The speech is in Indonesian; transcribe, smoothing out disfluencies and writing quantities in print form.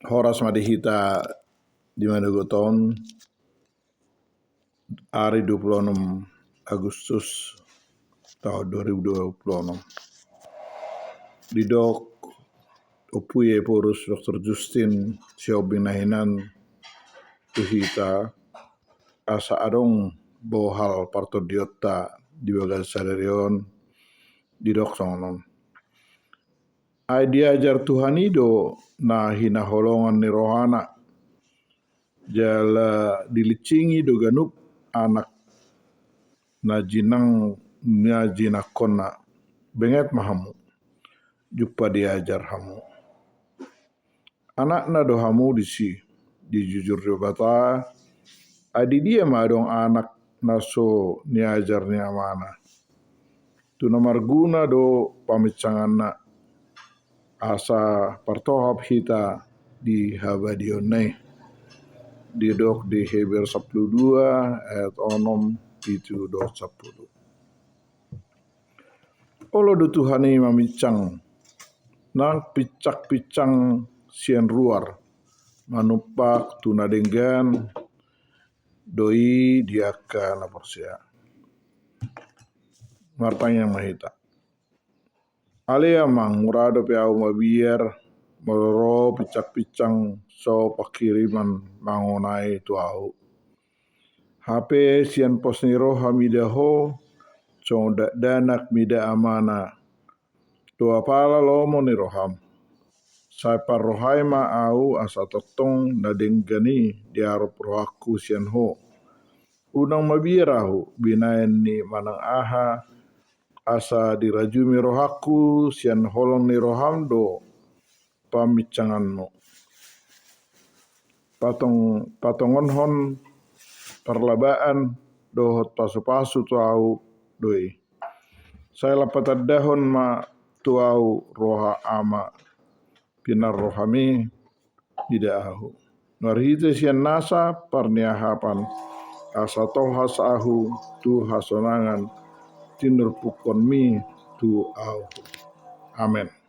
Horas madihita di Manugoton hari 26 Agustus tahun 2026. Didok Opuye Porus Dr. Justin Siobinahinan Tuhita asa adong bohal parto diota di bagal sadarion didok songonon. Ai diajar Tuhan ido na hinaholongan ni rohana jala dilicingi do ganup anak na jinakonna benget mahamu jupa diajar hamu anak na do hamu di jujur do bata adi dia madong anak naso niajar ni amana tu namarguna do pamicanganna asa partohap hita di habadionai didok di Heber 12 ayat 6 itu 10. Olo do Tuhani mamicang nang picak-picang sian ruar manupak tunadenggan doi diaka na persia martang yang mahita alea mang murado pe au mabiar meloro picak-picang so pakiriman mangonai tu au HP sian posniro hamidaho cong danak mida amana doa pala lomo ni roham sai parrohai ma au asa totong na denggani diarop rohaku sian ho unang mabirahu binaen ni manang aha asa dirajumi rohaku sian holong ni roham do pamicanganmu patongonhon parlabaan dohot pasu-pasu tu au doi saya lapatadahon ma tu au roha ama pinar rohami tidak ahu narhite sian nasa parniahapan asa tohas ahu tu hasonangan tinur pukon mi tu au amen.